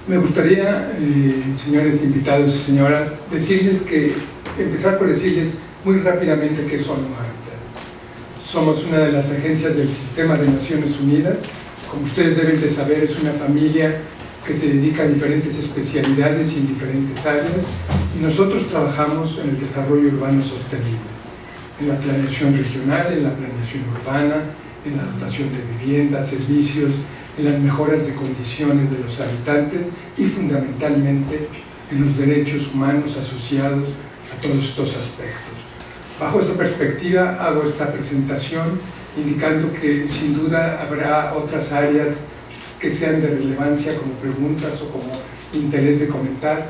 Me gustaría, señores invitados y señoras, empezar por decirles muy rápidamente qué son ONU Habitat. Somos una de las agencias del Sistema de Naciones Unidas. Como ustedes deben de saber, es una familia que se dedica a diferentes especialidades y en diferentes áreas, y nosotros trabajamos en el desarrollo urbano sostenible, en la planeación regional, en la planeación urbana, en la dotación de viviendas, servicios, en las mejoras de condiciones de los habitantes y fundamentalmente en los derechos humanos asociados a todos estos aspectos. Bajo esta perspectiva hago esta presentación indicando que sin duda habrá otras áreas que sean de relevancia como preguntas o como interés de comentar,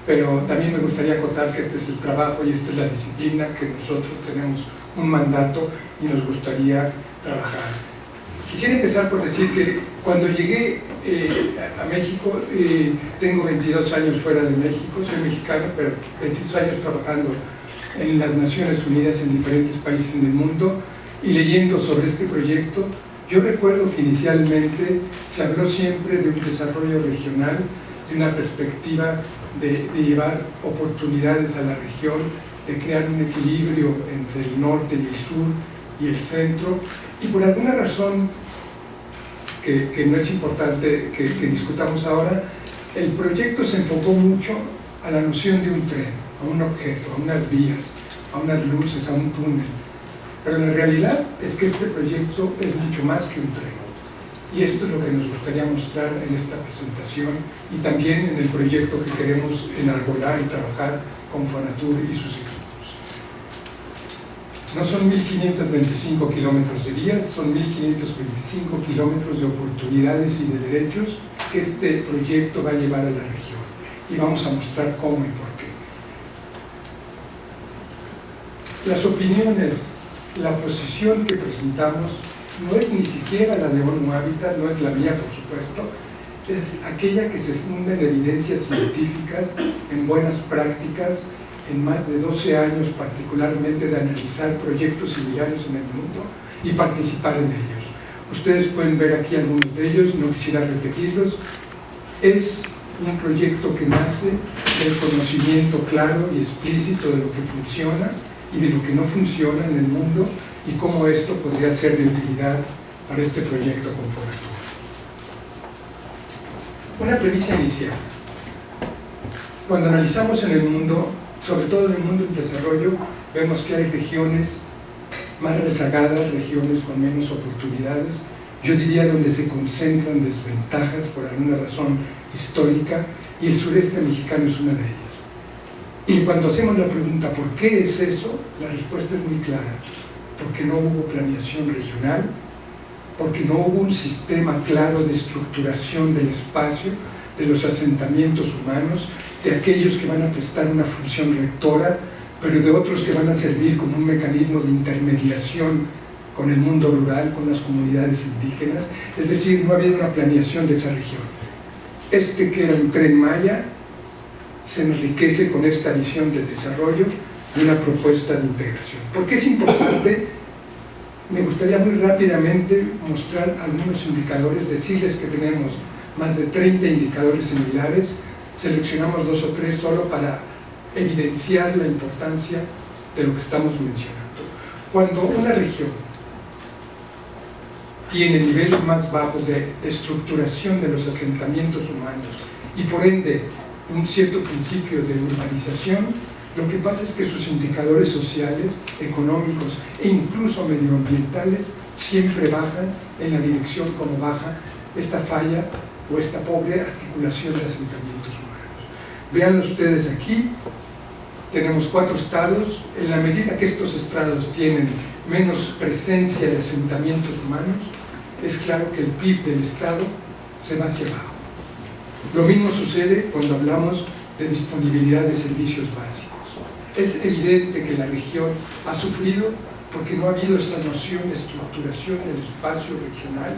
pero también me gustaría acotar que este es el trabajo y esta es la disciplina que nosotros tenemos un mandato y nos gustaría trabajar. Quisiera empezar por decir que cuando llegué a México, tengo 22 años fuera de México, soy mexicano, pero 22 años trabajando en las Naciones Unidas en diferentes países en el mundo y leyendo sobre este proyecto. Yo recuerdo que inicialmente se habló siempre de un desarrollo regional, de una perspectiva de llevar oportunidades a la región, de crear un equilibrio entre el norte y el sur y el centro, y por alguna razón que no es importante que discutamos ahora, el proyecto se enfocó mucho a la noción de un tren, a un objeto, a unas vías, a unas luces, a un túnel. Pero la realidad es que este proyecto es mucho más que un tren. Y esto es lo que nos gustaría mostrar en esta presentación y también en el proyecto que queremos enarbolar y trabajar con Fonatur y sus equipos. No son 1.525 kilómetros de vías, son 1.525 kilómetros de oportunidades y de derechos que este proyecto va a llevar a la región. Y vamos a mostrar cómo y por qué. Las opiniones, la posición que presentamos no es ni siquiera la de ONU Habitat, no es la mía por supuesto, es aquella que se funda en evidencias científicas, en buenas prácticas, en más de 12 años particularmente de analizar proyectos similares en el mundo y participar en ellos. Ustedes pueden ver aquí algunos de ellos, no quisiera repetirlos. Es un proyecto que nace del conocimiento claro y explícito de lo que funciona y de lo que no funciona en el mundo y cómo esto podría ser de utilidad para este proyecto con Fonatur. Una premisa inicial. Cuando analizamos en el mundo, sobre todo en el mundo en desarrollo, vemos que hay regiones más rezagadas, regiones con menos oportunidades, yo diría donde se concentran desventajas por alguna razón histórica, y el sureste mexicano es una de ellas. Y cuando hacemos la pregunta ¿por qué es eso?, la respuesta es muy clara: porque no hubo planeación regional, porque no hubo un sistema claro de estructuración del espacio, de los asentamientos humanos, de aquellos que van a prestar una función rectora, pero de otros que van a servir como un mecanismo de intermediación con el mundo rural, con las comunidades indígenas. Es decir, no había una planeación de esa región. Este que era un tren Maya se enriquece con esta visión de desarrollo y una propuesta de integración. ¿Por qué es importante? Me gustaría muy rápidamente mostrar algunos indicadores, decirles que tenemos más de 30 indicadores similares. Seleccionamos 2 o 3 solo para evidenciar la importancia de lo que estamos mencionando. Cuando una región tiene niveles más bajos de estructuración de los asentamientos humanos y por ende un cierto principio de urbanización, lo que pasa es que sus indicadores sociales, económicos e incluso medioambientales siempre bajan en la dirección como baja esta falla o esta pobre articulación de asentamientos humanos. Vean ustedes aquí, tenemos 4 estados. En la medida que estos estados tienen menos presencia de asentamientos humanos, es claro que el PIB del estado se va hacia abajo. Lo mismo sucede cuando hablamos de disponibilidad de servicios básicos. Es evidente que la región ha sufrido porque no ha habido esa noción de estructuración del espacio regional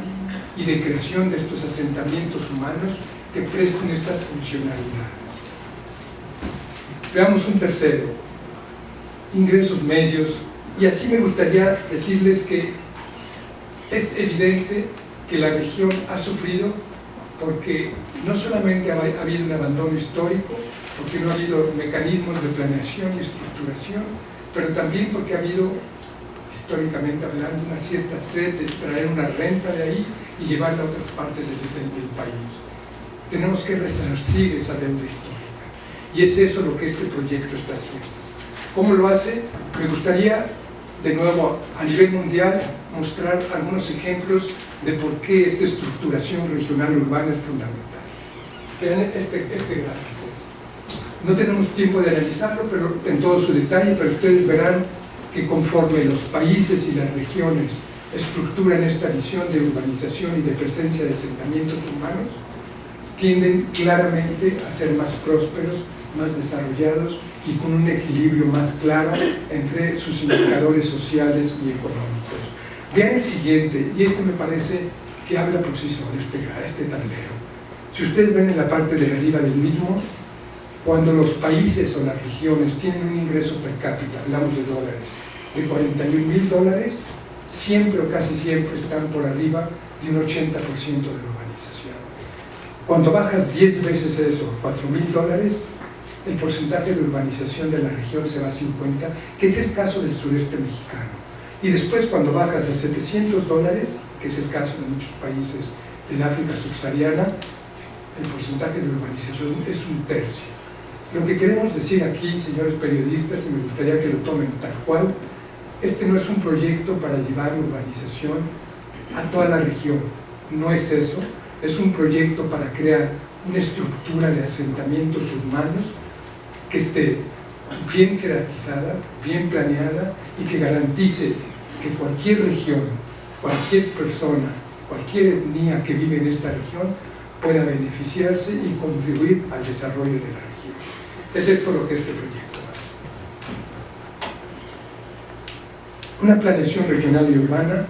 y de creación de estos asentamientos humanos que presten estas funcionalidades. Veamos un tercero, ingresos medios, y así me gustaría decirles que es evidente que la región ha sufrido porque no solamente ha habido un abandono histórico, porque no ha habido mecanismos de planeación y estructuración, pero también porque ha habido, históricamente hablando, una cierta sed de extraer una renta de ahí y llevarla a otras partes del país. Tenemos que resarcir esa deuda histórica, y es eso lo que este proyecto está haciendo. ¿Cómo lo hace? Me gustaría, de nuevo, a nivel mundial, mostrar algunos ejemplos de por qué esta estructuración regional urbana es fundamental. Vean este gráfico. No tenemos tiempo de analizarlo pero en todo su detalle, pero ustedes verán que conforme los países y las regiones estructuran esta visión de urbanización y de presencia de asentamientos humanos, tienden claramente a ser más prósperos, más desarrollados y con un equilibrio más claro entre sus indicadores sociales y económicos. Vean el siguiente, y este me parece que habla por sí solo, este tablero. Si ustedes ven en la parte de arriba del mismo, cuando los países o las regiones tienen un ingreso per cápita, hablamos de dólares, de $41,000, siempre o casi siempre están por arriba de un 80% de urbanización. Cuando bajas 10 veces eso, $4,000, el porcentaje de urbanización de la región se va a 50, que es el caso del sureste mexicano. Y después cuando bajas a $700, que es el caso de muchos países del África subsahariana, el porcentaje de urbanización es un tercio. Lo que queremos decir aquí, señores periodistas, y me gustaría que lo tomen tal cual, este no es un proyecto para llevar urbanización a toda la región, no es eso, es un proyecto para crear una estructura de asentamientos urbanos que esté bien jerarquizada, bien planeada y que garantice que cualquier región, cualquier persona, cualquier etnia que vive en esta región pueda beneficiarse y contribuir al desarrollo de la región. Es esto lo que este proyecto hace. Una planeación regional y urbana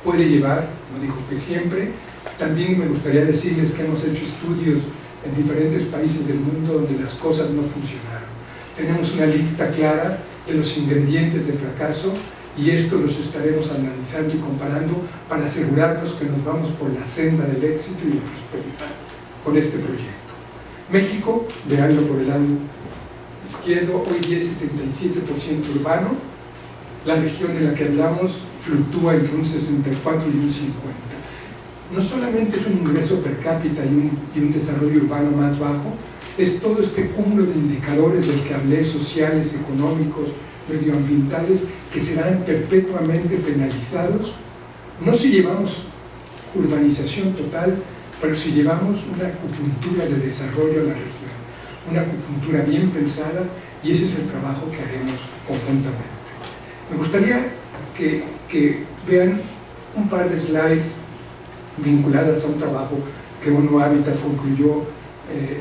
puede llevar, no digo que siempre, también me gustaría decirles que hemos hecho estudios en diferentes países del mundo donde las cosas no funcionaron. Tenemos una lista clara de los ingredientes del fracaso y esto los estaremos analizando y comparando para asegurarnos que nos vamos por la senda del éxito y la prosperidad con este proyecto. México, veanlo por el lado izquierdo, hoy día es 77% urbano. La región de la que hablamos fluctúa entre un 64 y un 50. No solamente es un ingreso per cápita y un desarrollo urbano más bajo, es todo este cúmulo de indicadores del que hablé, sociales, económicos, medioambientales, que serán perpetuamente penalizados, no si llevamos urbanización total, pero si llevamos una acupuntura de desarrollo a la región, una acupuntura bien pensada, y ese es el trabajo que haremos conjuntamente. Me gustaría que vean un par de slides vinculadas a un trabajo que ONU Habitat concluyó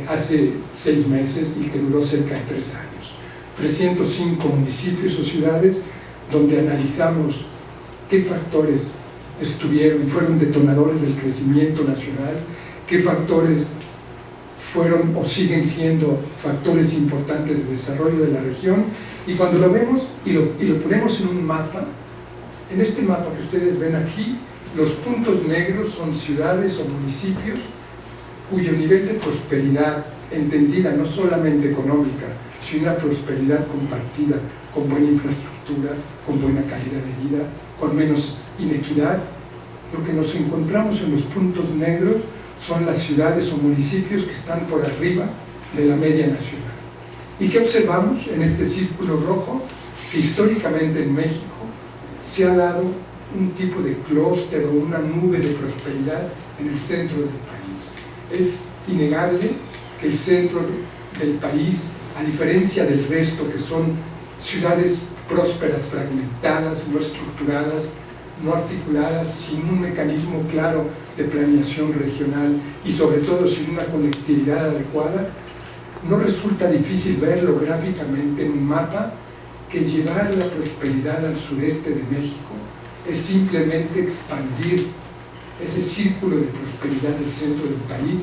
hace 6 meses y que duró cerca de 3 años. 305 municipios o ciudades donde analizamos qué factores fueron detonadores del crecimiento nacional, qué factores fueron o siguen siendo factores importantes de desarrollo de la región, y cuando lo vemos y lo ponemos en un mapa, en este mapa que ustedes ven aquí, los puntos negros son ciudades o municipios cuyo nivel de prosperidad, entendida no solamente económica, sino una prosperidad compartida, con buena infraestructura, con buena calidad de vida, con menos inequidad. Lo que nos encontramos en los puntos negros son las ciudades o municipios que están por arriba de la media nacional. ¿Y qué observamos en este círculo rojo? Que históricamente en México se ha dado un tipo de clúster o una nube de prosperidad en el centro del país. Es innegable que el centro del país, a diferencia del resto, que son ciudades prósperas, fragmentadas, no estructuradas, no articuladas, sin un mecanismo claro de planeación regional y sobre todo sin una conectividad adecuada, no resulta difícil verlo gráficamente en un mapa que llevar la prosperidad al sureste de México es simplemente expandir ese círculo de prosperidad del centro del país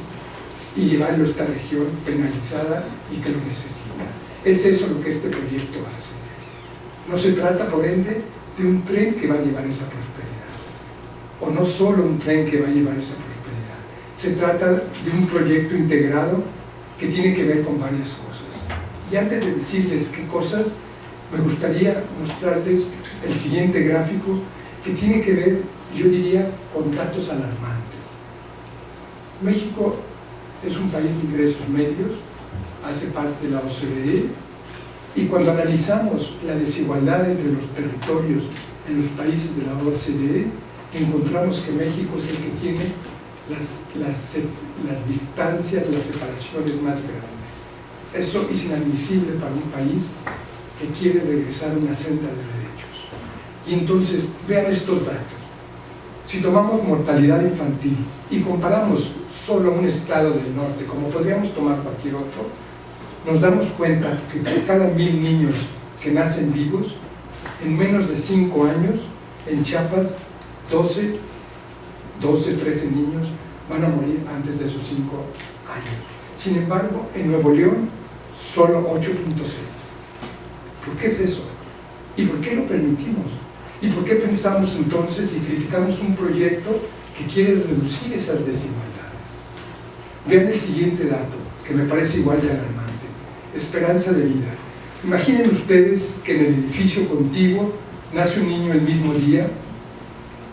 y llevarlo a esta región penalizada y que lo necesita. Es eso lo que este proyecto hace. No se trata, por ende, de un tren que va a llevar esa prosperidad, o no solo un tren que va a llevar esa prosperidad, Se trata de un proyecto integrado que tiene que ver con varias cosas. Y antes de decirles qué cosas, me gustaría mostrarles el siguiente gráfico que tiene que ver, yo diría, con datos alarmantes. México es un país de ingresos medios, hace parte de la OCDE, y cuando analizamos la desigualdad entre los territorios en los países de la OCDE, encontramos que México es el que tiene las distancias, las separaciones más grandes. Eso es inadmisible para un país que quiere regresar a una senda de derechos. Y entonces, vean estos datos. Si tomamos mortalidad infantil y comparamos solo un estado del norte, como podríamos tomar cualquier otro, nos damos cuenta que por cada 1000 niños que nacen vivos, en menos de 5 años, en Chiapas, 12, 13 niños van a morir antes de esos 5 años. Sin embargo, en Nuevo León, solo 8.6. ¿Por qué es eso? ¿Y por qué lo permitimos? ¿Y por qué pensamos entonces y criticamos un proyecto que quiere reducir esas desigualdades? Vean el siguiente dato, que me parece igual de alarmante. Esperanza de vida. Imaginen ustedes que en el edificio contiguo nace un niño el mismo día.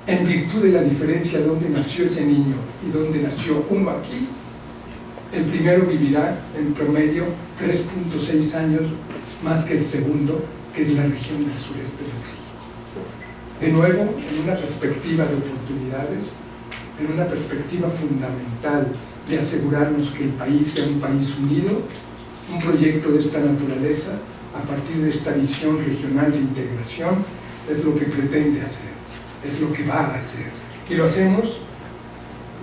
En virtud de la diferencia de dónde nació ese niño y dónde nació uno aquí, el primero vivirá en promedio 3.6 años más que el segundo, que es la región del sureste de México. De nuevo, en una perspectiva de oportunidades, en una perspectiva fundamental de asegurarnos que el país sea un país unido, un proyecto de esta naturaleza, a partir de esta visión regional de integración, es lo que pretende hacer, es lo que va a hacer. Y lo hacemos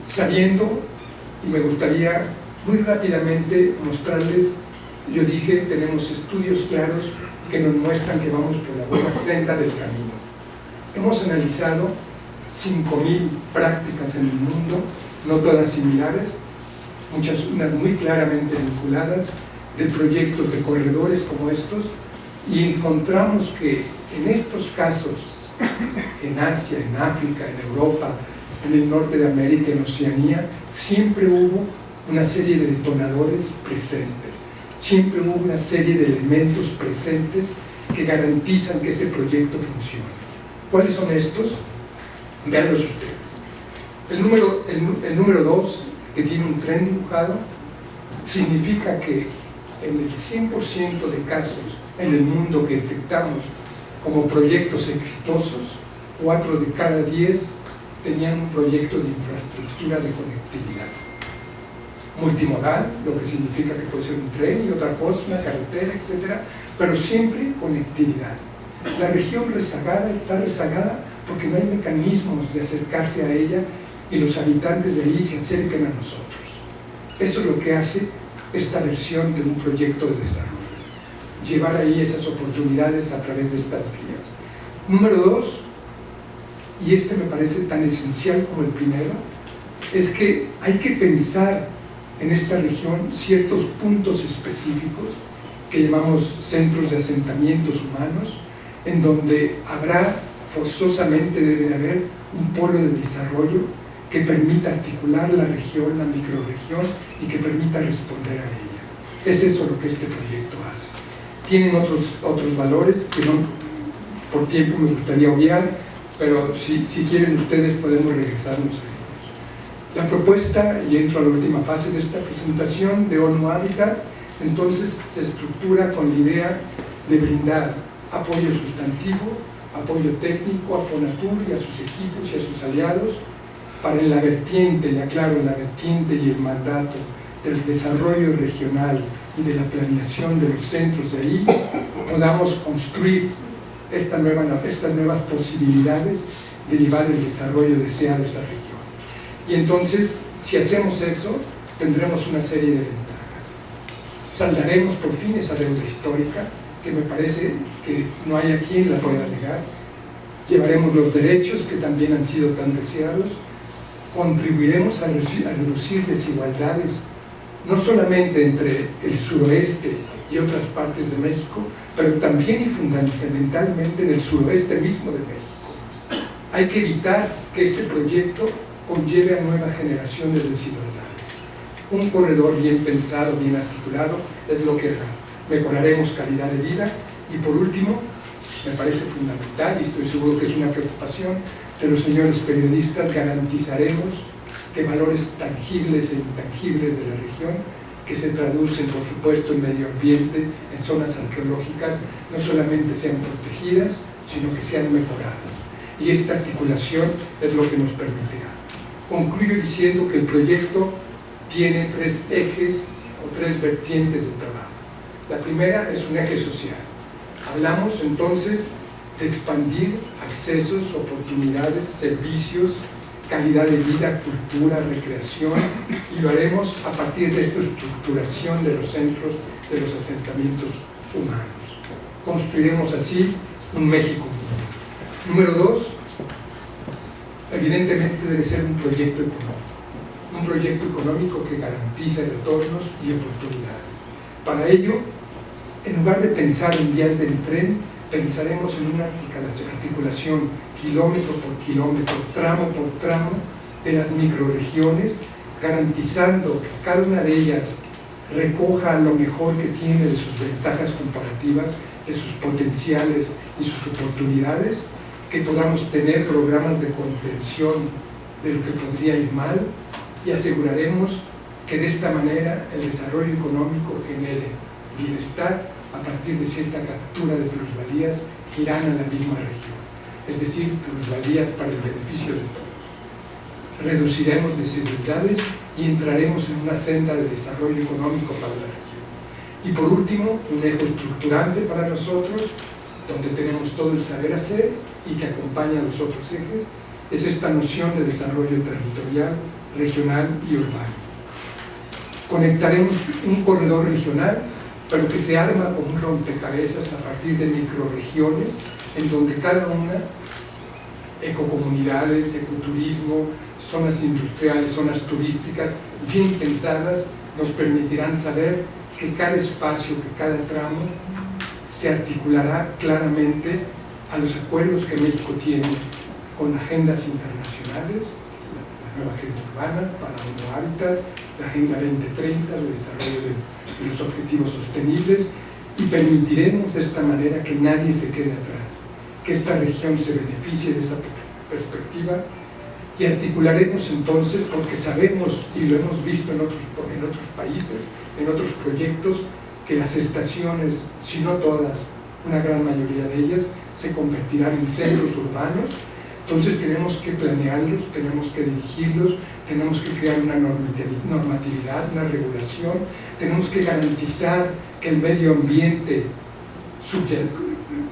sabiendo, y me gustaría muy rápidamente mostrarles, yo dije, tenemos estudios claros que nos muestran que vamos por la buena senda del camino. Hemos analizado 5.000 prácticas en el mundo, no todas similares, unas muy claramente vinculadas, de proyectos de corredores como estos, y encontramos que en estos casos, en Asia, en África, en Europa, en el norte de América, en Oceanía, siempre hubo una serie de detonadores presentes, siempre hubo una serie de elementos presentes que garantizan que ese proyecto funcione. ¿Cuáles son estos? Veanlos ustedes. El número 2, que tiene un tren dibujado, significa que en el 100% de casos en el mundo que detectamos como proyectos exitosos, 4 de cada 10 tenían un proyecto de infraestructura de conectividad. Multimodal, lo que significa que puede ser un tren y otra cosa, una carretera, etc. Pero siempre conectividad. La región rezagada está rezagada porque no hay mecanismos de acercarse a ella y los habitantes de ahí se acerquen a nosotros. Eso es lo que hace esta versión de un proyecto de desarrollo. Llevar ahí esas oportunidades a través de estas vías. Número 2, y este me parece tan esencial como el primero, es que hay que pensar en esta región ciertos puntos específicos que llamamos centros de asentamientos humanos, en donde forzosamente debe de haber un polo de desarrollo que permita articular la región, la microrregión, y que permita responder a ella. Es eso lo que este proyecto hace. Tienen otros valores que no, por tiempo me gustaría obviar, pero si quieren ustedes podemos regresarnos a ellos. La propuesta, y entro a la última fase de esta presentación, de ONU Habitat, entonces se estructura con la idea de brindar apoyo sustantivo, apoyo técnico a Fonatur y a sus equipos y a sus aliados, para en la vertiente, y aclaro, en la vertiente y el mandato del desarrollo regional y de la planeación de los centros de ahí, podamos construir estas nuevas posibilidades de llevar el desarrollo deseado a esa región. Y entonces, si hacemos eso, tendremos una serie de ventajas. Saldaremos por fin esa deuda histórica, que me parece que no hay a quien la pueda negar. Llevaremos los derechos que también han sido tan deseados. Contribuiremos a reducir desigualdades, no solamente entre el suroeste y otras partes de México, pero también y fundamentalmente en el suroeste mismo de México. Hay que evitar que este proyecto conlleve a nueva generación de desigualdades. Un corredor bien pensado, bien articulado, es lo que hará. Mejoraremos calidad de vida y, por último, me parece fundamental, y estoy seguro que es una preocupación de los señores periodistas, garantizaremos que valores tangibles e intangibles de la región, que se traducen, por supuesto, en medio ambiente, en zonas arqueológicas, no solamente sean protegidas, sino que sean mejoradas. Y esta articulación es lo que nos permitirá. Concluyo diciendo que el proyecto tiene 3 ejes o 3 vertientes de trabajo. La primera es un eje social. Hablamos entonces de expandir accesos, oportunidades, servicios, calidad de vida, cultura, recreación, y lo haremos a partir de esta estructuración de los centros, de los asentamientos humanos. Construiremos así un México unido. Número 2, evidentemente debe ser un proyecto económico que garantice retornos y oportunidades. Para ello, en lugar de pensar en vías del tren, pensaremos en una articulación kilómetro por kilómetro, tramo por tramo, de las microrregiones, garantizando que cada una de ellas recoja lo mejor que tiene de sus ventajas comparativas, de sus potenciales y sus oportunidades, que podamos tener programas de contención de lo que podría ir mal, y aseguraremos que de esta manera el desarrollo económico genere bienestar a partir de cierta captura de plusvalías que irán a la misma región, es decir, plusvalías para el beneficio de todos. Reduciremos desigualdades y entraremos en una senda de desarrollo económico para la región. Y por último, un eje estructurante para nosotros, donde tenemos todo el saber hacer y que acompaña a los otros ejes, es esta noción de desarrollo territorial, regional y urbano. Conectaremos un corredor regional, pero que se arma como un rompecabezas a partir de microrregiones, en donde cada una, ecocomunidades, ecoturismo, zonas industriales, zonas turísticas, bien pensadas, nos permitirán saber que cada espacio, que cada tramo, se articulará claramente a los acuerdos que México tiene con agendas internacionales, la nueva agenda urbana para un nuevo hábitat, la agenda 2030 de desarrollo de los objetivos sostenibles, y permitiremos de esta manera que nadie se quede atrás, que esta región se beneficie de esa perspectiva, y articularemos entonces, porque sabemos y lo hemos visto en otros países, en otros proyectos, que las estaciones, si no todas, una gran mayoría de ellas, se convertirán en centros urbanos. Entonces tenemos que planearlos, tenemos que dirigirlos, tenemos que crear una normatividad, una regulación, tenemos que garantizar que el medio ambiente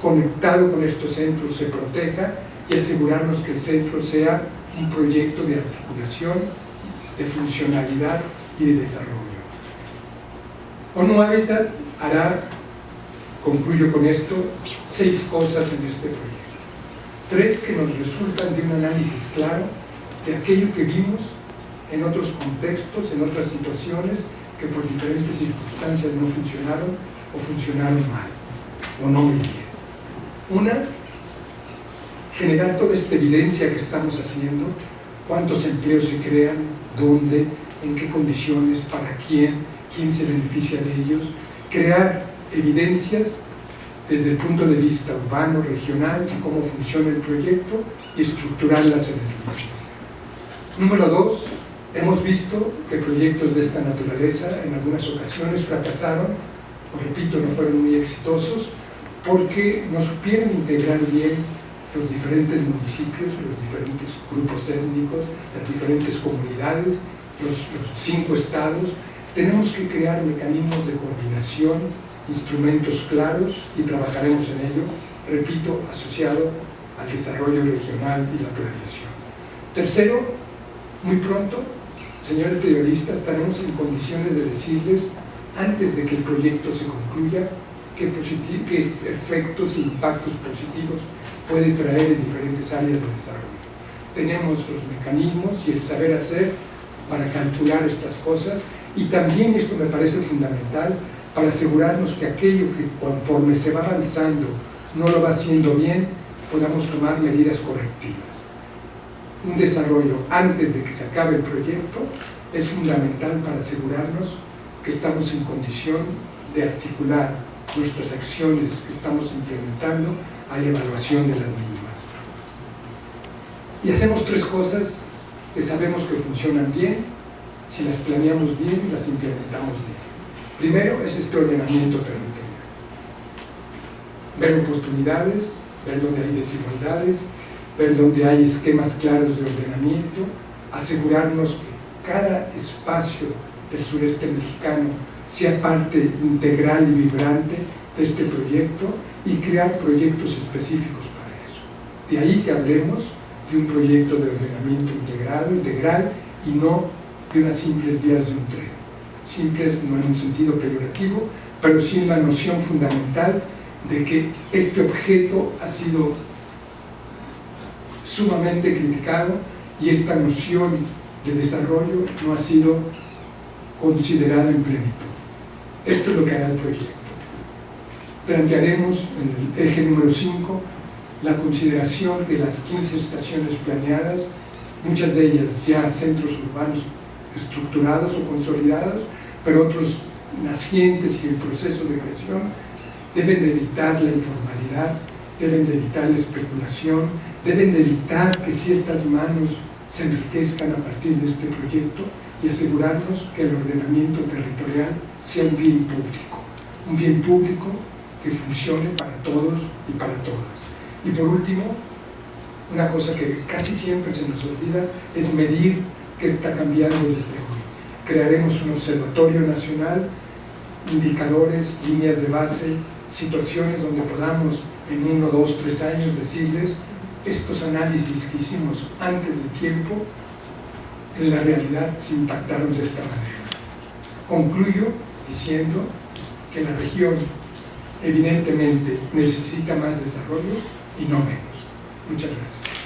conectado con estos centros se proteja y asegurarnos que el centro sea un proyecto de articulación, de funcionalidad y de desarrollo. ONU Habitat hará, concluyo con esto, 6 cosas en este proyecto. 3 que nos resultan de un análisis claro de aquello que vimos en otros contextos, en otras situaciones que por diferentes circunstancias no funcionaron o funcionaron mal o no muy bien. Una, generar toda esta evidencia que estamos haciendo, cuántos empleos se crean, dónde, en qué condiciones, para quién se beneficia de ellos, crear evidencias desde el punto de vista urbano, regional, y cómo funciona el proyecto y estructurarlas en el mismo. Número 2, hemos visto que proyectos de esta naturaleza en algunas ocasiones fracasaron, o repito, no fueron muy exitosos, porque no supieron integrar bien los diferentes municipios, los diferentes grupos étnicos, las diferentes comunidades, los 5 estados. Tenemos que crear mecanismos de coordinación, instrumentos claros, y trabajaremos en ello, repito, asociado al desarrollo regional y la planeación. Tercero, muy pronto, señores periodistas, estaremos en condiciones de decirles, antes de que el proyecto se concluya, qué efectos e impactos positivos puede traer en diferentes áreas de desarrollo. Tenemos los mecanismos y el saber hacer para calcular estas cosas, y también, esto me parece fundamental, para asegurarnos que aquello que conforme se va avanzando no lo va haciendo bien, podamos tomar medidas correctivas. un desarrollo antes de que se acabe el proyecto es fundamental para asegurarnos que estamos en condición de articular nuestras acciones que estamos implementando a la evaluación de las mismas. Y hacemos tres cosas que sabemos que funcionan bien si las planeamos bien y las implementamos bien. Primero es este ordenamiento territorial. Ver oportunidades, ver donde hay desigualdades, ver donde hay esquemas claros de ordenamiento, asegurarnos que cada espacio del sureste mexicano sea parte integral y vibrante de este proyecto y crear proyectos específicos para eso. De ahí que hablemos de un proyecto de ordenamiento integral y no de unas simples vías de un tren. Simples no en un sentido peyorativo, pero sí en la noción fundamental de que este objeto ha sido sumamente criticado y esta noción de desarrollo no ha sido considerada en plenitud. Esto es lo que hará el proyecto. Plantearemos en el eje número 5 la consideración de las 15 estaciones planeadas, muchas de ellas ya centros urbanos estructurados o consolidados, pero otros nacientes y en proceso de creación. Deben de evitar la informalidad, deben de evitar la especulación, deben de evitar que ciertas manos se enriquezcan a partir de este proyecto y asegurarnos que el ordenamiento territorial sea un bien público que funcione para todos y para todas. Y por último, una cosa que casi siempre se nos olvida es medir qué está cambiando desde hoy. Crearemos un observatorio nacional, indicadores, líneas de base, situaciones donde podamos en 1, 2, 3 años decirles estos análisis que hicimos antes de tiempo en la realidad se impactaron de esta manera. Concluyo diciendo que la región evidentemente necesita más desarrollo y no menos. Muchas gracias.